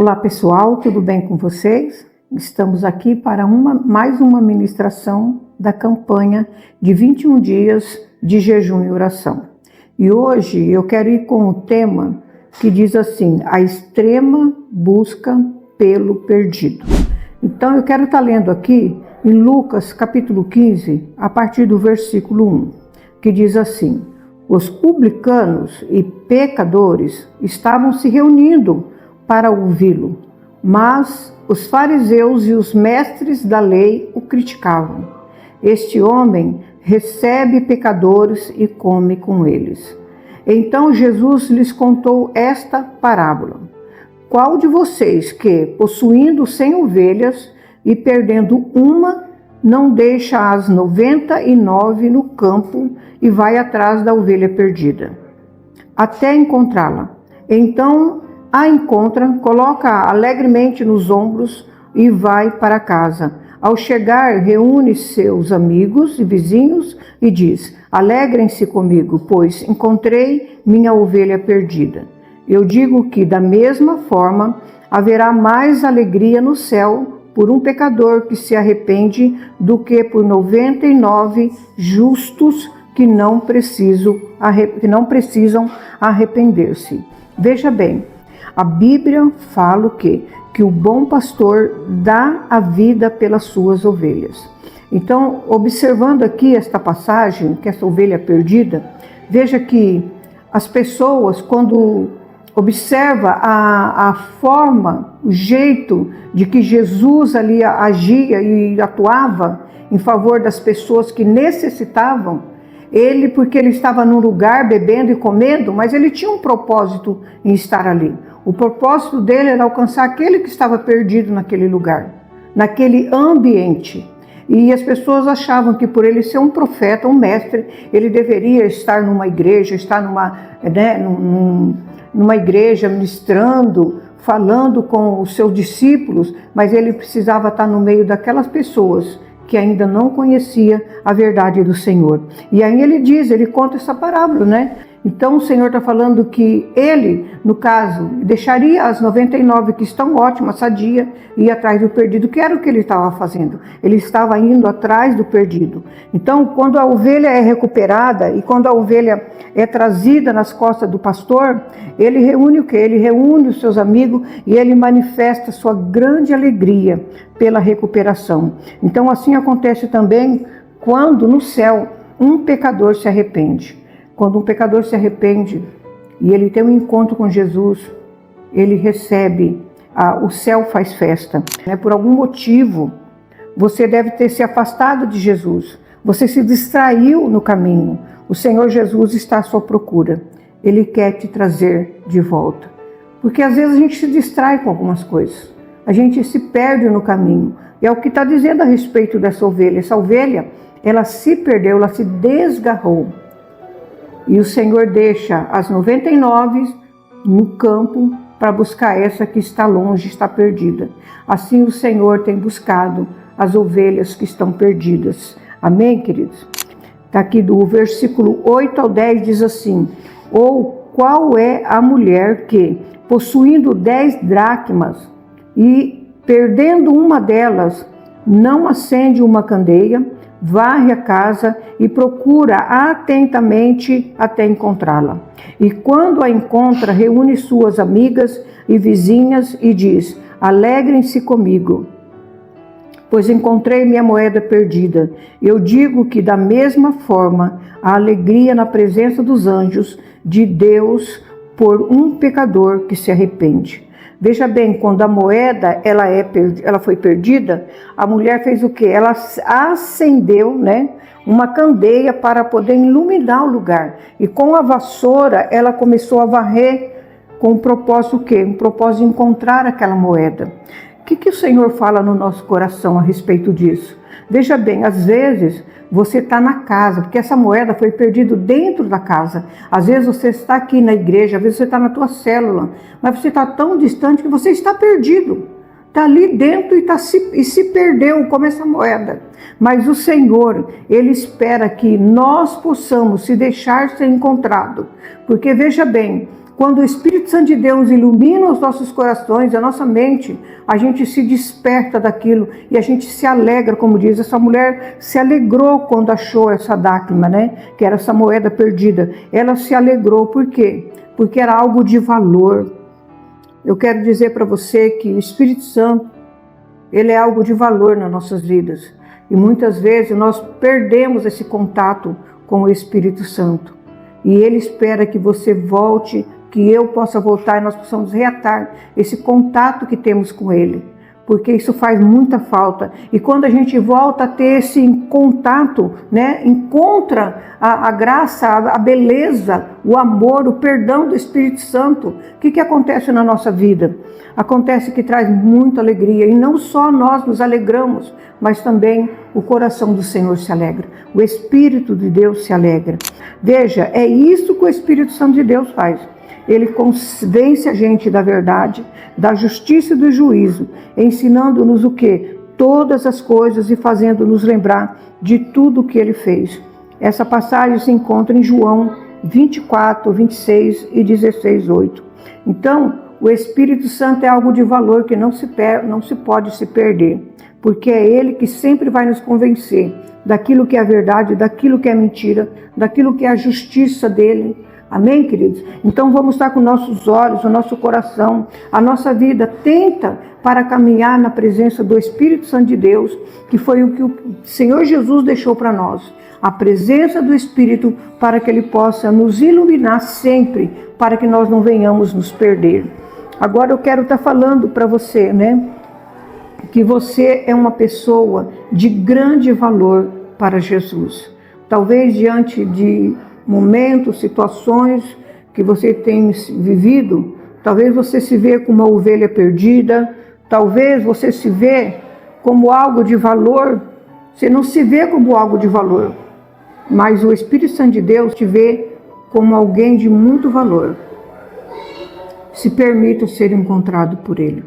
Olá pessoal, tudo bem com vocês? Estamos aqui para mais uma ministração da campanha de 21 dias de jejum e oração. E hoje eu quero ir com o tema que diz assim: a extrema busca pelo perdido. Então eu quero estar lendo aqui em Lucas capítulo 15, a partir do versículo 1, que diz assim: os publicanos e pecadores estavam se reunindo para ouvi-lo, mas os fariseus e os mestres da lei o criticavam. Este homem recebe pecadores e come com eles. Então Jesus lhes contou esta parábola: qual de vocês que, possuindo 100 ovelhas e perdendo uma, não deixa as 99 no campo e vai atrás da ovelha perdida, até encontrá-la? Então a encontra, coloca alegremente nos ombros e vai para casa. Ao chegar, reúne seus amigos e vizinhos e diz: alegrem-se comigo, pois encontrei minha ovelha perdida. Eu digo que, da mesma forma, haverá mais alegria no céu por um pecador que se arrepende do que por 99 justos que não precisam arrepender-se. Veja bem, a Bíblia fala que o bom pastor dá a vida pelas suas ovelhas. Então, observando aqui esta passagem, que essa ovelha perdida, veja que as pessoas, quando observa a forma, o jeito de que Jesus ali agia e atuava em favor das pessoas que necessitavam, porque ele estava num lugar bebendo e comendo, mas ele tinha um propósito em estar ali. O propósito dele era alcançar aquele que estava perdido naquele lugar, naquele ambiente. E as pessoas achavam que, por ele ser um profeta, um mestre, ele deveria estar numa igreja, estar numa igreja ministrando, falando com os seus discípulos, mas ele precisava estar no meio daquelas pessoas que ainda não conhecia a verdade do Senhor. E aí ele conta essa parábola, né? Então o Senhor está falando que ele, no caso, deixaria as 99 que estão ótimas, sadia, e ir atrás do perdido, que era o que ele estava fazendo. Ele estava indo atrás do perdido. Então, quando a ovelha é recuperada e quando a ovelha é trazida nas costas do pastor, ele reúne o quê? Ele reúne os seus amigos e ele manifesta sua grande alegria pela recuperação. Então, assim acontece também quando no céu um pecador se arrepende. Quando um pecador se arrepende e ele tem um encontro com Jesus, ele recebe, o céu faz festa. Por algum motivo, você deve ter se afastado de Jesus. Você se distraiu no caminho. O Senhor Jesus está à sua procura. Ele quer te trazer de volta. Porque às vezes a gente se distrai com algumas coisas. A gente se perde no caminho. E é o que está dizendo a respeito dessa ovelha. Essa ovelha, ela se perdeu, ela se desgarrou. E o Senhor deixa as 99 no campo para buscar essa que está longe, está perdida. Assim o Senhor tem buscado as ovelhas que estão perdidas. Amém, queridos? Está aqui do versículo 8 ao 10, diz assim: ou qual é a mulher que, possuindo 10 dracmas e perdendo uma delas, não acende uma candeia, varre a casa e procura atentamente até encontrá-la. E quando a encontra, reúne suas amigas e vizinhas e diz: alegrem-se comigo, pois encontrei minha moeda perdida. Eu digo que, da mesma forma, a alegria na presença dos anjos de Deus por um pecador que se arrepende. Veja bem, quando a moeda ela foi perdida, a mulher fez o quê? Ela acendeu, uma candeia para poder iluminar o lugar. E com a vassoura, ela começou a varrer com o propósito o quê? Um propósito de encontrar aquela moeda. O que o Senhor fala no nosso coração a respeito disso? Veja bem, às vezes você está na casa, porque essa moeda foi perdida dentro da casa. Às vezes você está aqui na igreja, às vezes você está na tua célula, mas você está tão distante que você está perdido. Está ali dentro e se perdeu como essa moeda. Mas o Senhor, Ele espera que nós possamos se deixar ser encontrado. Porque veja bem, Quando o Espírito Santo de Deus ilumina os nossos corações, a nossa mente, a gente se desperta daquilo e a gente se alegra, como diz, essa mulher se alegrou quando achou essa dracma, né? Que era essa moeda perdida. Ela se alegrou, por quê? Porque era algo de valor. Eu quero dizer para você que o Espírito Santo, ele é algo de valor nas nossas vidas. E muitas vezes nós perdemos esse contato com o Espírito Santo. E ele espera que você volte, que eu possa voltar e nós possamos reatar esse contato que temos com ele. Porque isso faz muita falta. E quando a gente volta a ter esse contato, né, encontra a graça, a beleza, o amor, o perdão do Espírito Santo, o que acontece na nossa vida? Acontece que traz muita alegria. E não só nós nos alegramos, mas também o coração do Senhor se alegra. O Espírito de Deus se alegra. Veja, é isso que o Espírito Santo de Deus faz. Ele convence a gente da verdade, da justiça e do juízo, ensinando-nos o quê? Todas as coisas e fazendo-nos lembrar de tudo o que ele fez. Essa passagem se encontra em João 24, 26 e 16, 8. Então, o Espírito Santo é algo de valor que não se pode se perder, porque é ele que sempre vai nos convencer daquilo que é a verdade, daquilo que é mentira, daquilo que é a justiça dele. Amém, queridos? Então vamos estar com nossos olhos, o nosso coração, a nossa vida atenta para caminhar na presença do Espírito Santo de Deus, que foi o que o Senhor Jesus deixou para nós. A presença do Espírito para que ele possa nos iluminar sempre, para que nós não venhamos nos perder. Agora eu quero estar falando para você, né? Que você é uma pessoa de grande valor para Jesus. Talvez diante de momentos, situações que você tem vivido, talvez você se vê como uma ovelha perdida, talvez você se vê como algo de valor, você não se vê como algo de valor, mas o Espírito Santo de Deus te vê como alguém de muito valor. Se permita ser encontrado por Ele,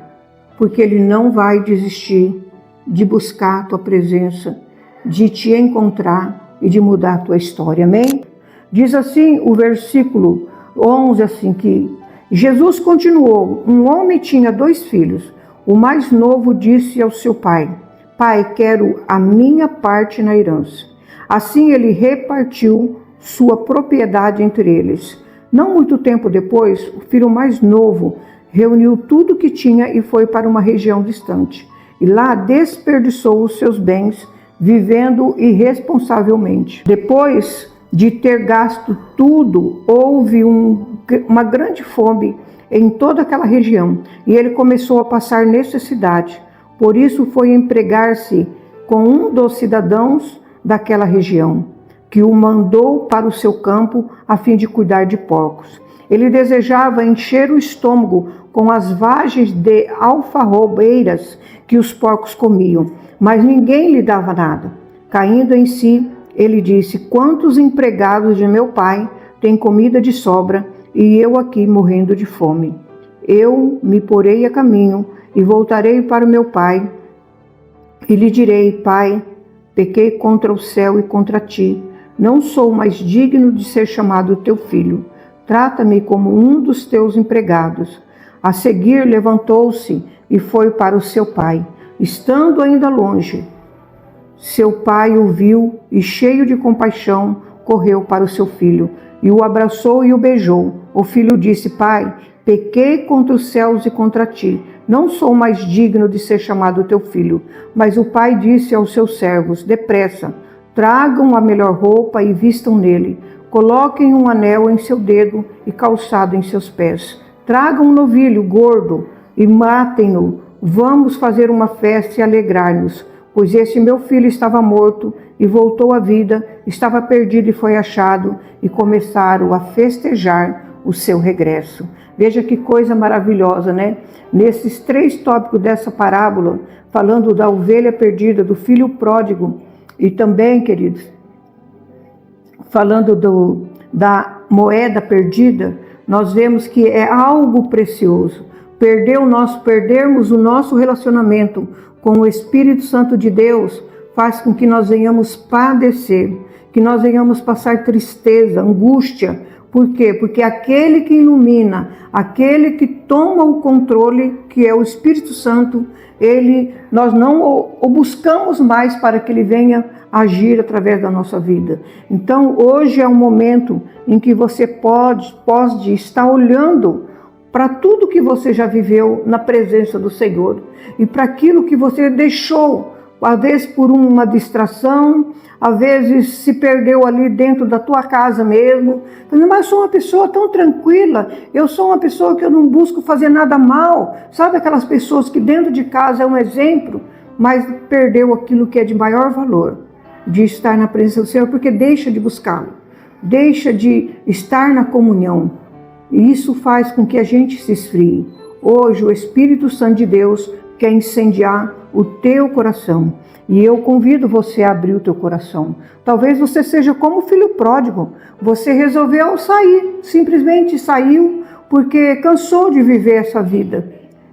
porque Ele não vai desistir de buscar a tua presença, de te encontrar e de mudar a tua história, amém? Diz assim o versículo 11, assim, que Jesus continuou, um homem tinha 2 filhos. O mais novo disse ao seu pai, pai, quero a minha parte na herança. Assim ele repartiu sua propriedade entre eles. Não muito tempo depois, o filho mais novo reuniu tudo o que tinha e foi para uma região distante. E lá desperdiçou os seus bens, vivendo irresponsavelmente. Depois de ter gasto tudo, houve uma grande fome em toda aquela região e ele começou a passar necessidade. Por isso foi empregar-se com um dos cidadãos daquela região, que o mandou para o seu campo a fim de cuidar de porcos. Ele desejava encher o estômago com as vagens de alfarrobeiras que os porcos comiam, mas ninguém lhe dava nada. Caindo em si, ele disse, quantos empregados de meu pai têm comida de sobra e eu aqui morrendo de fome? Eu me porei a caminho e voltarei para o meu pai e lhe direi, pai, pequei contra o céu e contra ti. Não sou mais digno de ser chamado teu filho. Trata-me como um dos teus empregados. A seguir levantou-se e foi para o seu pai. Estando ainda longe, seu pai o viu e, cheio de compaixão, correu para o seu filho e o abraçou e o beijou. O filho disse, pai, pequei contra os céus e contra ti. Não sou mais digno de ser chamado teu filho. Mas o pai disse aos seus servos, depressa, tragam a melhor roupa e vistam nele. Coloquem um anel em seu dedo e calçado em seus pés. Tragam um novilho gordo e matem-no. Vamos fazer uma festa e alegrar-nos. Pois esse meu filho estava morto e voltou à vida, estava perdido e foi achado, e começaram a festejar o seu regresso. Veja que coisa maravilhosa, né? Nesses 3 tópicos dessa parábola, falando da ovelha perdida, do filho pródigo, e também, queridos, falando da moeda perdida, nós vemos que é algo precioso. Perdermos o nosso relacionamento com o Espírito Santo de Deus faz com que nós venhamos padecer, que nós venhamos passar tristeza, angústia, Por quê? Porque aquele que ilumina, aquele que toma o controle, que é o Espírito Santo, nós não o buscamos mais para que ele venha agir através da nossa vida. Então, hoje é um momento em que você pode estar olhando para tudo que você já viveu na presença do Senhor e para aquilo que você deixou, às vezes por uma distração, às vezes se perdeu ali dentro da tua casa mesmo. Mas eu sou uma pessoa tão tranquila, eu sou uma pessoa que eu não busco fazer nada mal. Sabe aquelas pessoas que dentro de casa é um exemplo, mas perdeu aquilo que é de maior valor, de estar na presença do Senhor, porque deixa de buscá-lo, deixa de estar na comunhão. E isso faz com que a gente se esfrie. Hoje o Espírito Santo de Deus quer incendiar o teu coração. E eu convido você a abrir o teu coração. Talvez você seja como o filho pródigo. Você resolveu sair, simplesmente saiu porque cansou de viver essa vida.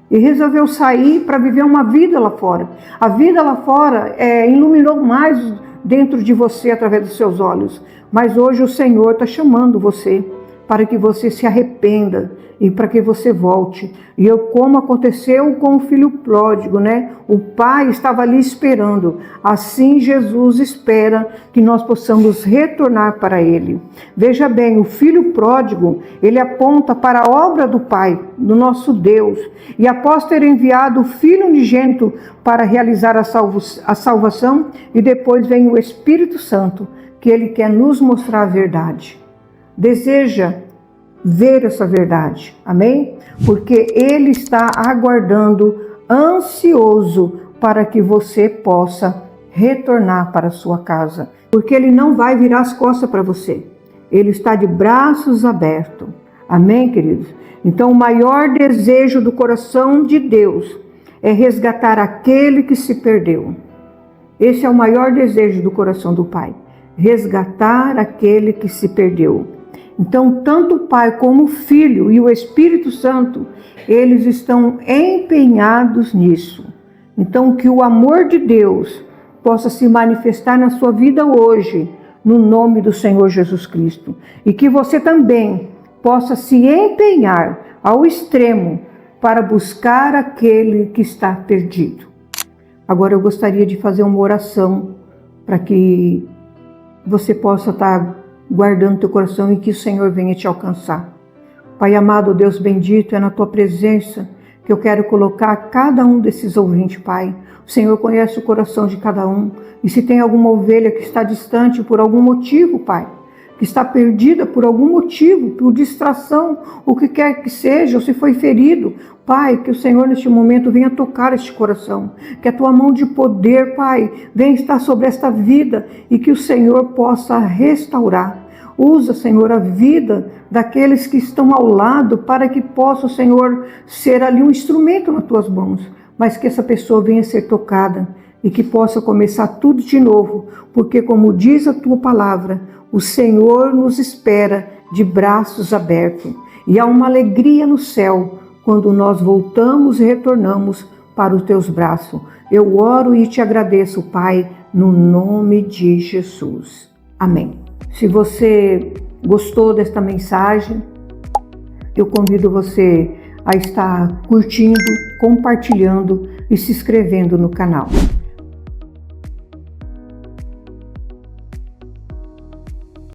E resolveu sair para viver uma vida lá fora. A vida lá fora iluminou mais dentro de você através dos seus olhos. Mas hoje o Senhor está chamando você para que você se arrependa e para que você volte. E como aconteceu com o filho pródigo, né? O pai estava ali esperando. Assim Jesus espera que nós possamos retornar para ele. Veja bem, o filho pródigo, ele aponta para a obra do Pai, do nosso Deus. E após ter enviado o Filho unigênito para realizar a salvação, e depois vem o Espírito Santo, que ele quer nos mostrar a verdade. Deseja ver essa verdade, amém? Porque ele está aguardando, ansioso, para que você possa retornar para a sua casa. Porque ele não vai virar as costas para você. Ele está de braços abertos. Amém, queridos? Então, o maior desejo do coração de Deus é resgatar aquele que se perdeu. Esse é o maior desejo do coração do Pai. Resgatar aquele que se perdeu. Então, tanto o Pai como o Filho e o Espírito Santo, eles estão empenhados nisso. Então, que o amor de Deus possa se manifestar na sua vida hoje, no nome do Senhor Jesus Cristo. E que você também possa se empenhar ao extremo para buscar aquele que está perdido. Agora eu gostaria de fazer uma oração para que você possa estar guardando teu coração e que o Senhor venha te alcançar. Pai amado, Deus bendito, é na tua presença que eu quero colocar cada um desses ouvintes, Pai. O Senhor conhece o coração de cada um. E se tem alguma ovelha que está distante por algum motivo, Pai, que está perdida por algum motivo, por distração, o que quer que seja, ou se foi ferido, Pai, que o Senhor neste momento venha tocar este coração, que a tua mão de poder, Pai, venha estar sobre esta vida e que o Senhor possa restaurar. Usa, Senhor, a vida daqueles que estão ao lado para que possa, Senhor, ser ali um instrumento nas tuas mãos, mas que essa pessoa venha ser tocada e que possa começar tudo de novo, porque como diz a tua palavra, o Senhor nos espera de braços abertos e há uma alegria no céu quando nós voltamos e retornamos para os teus braços. Eu oro e te agradeço, Pai, no nome de Jesus. Amém. Se você gostou desta mensagem, eu convido você a estar curtindo, compartilhando e se inscrevendo no canal.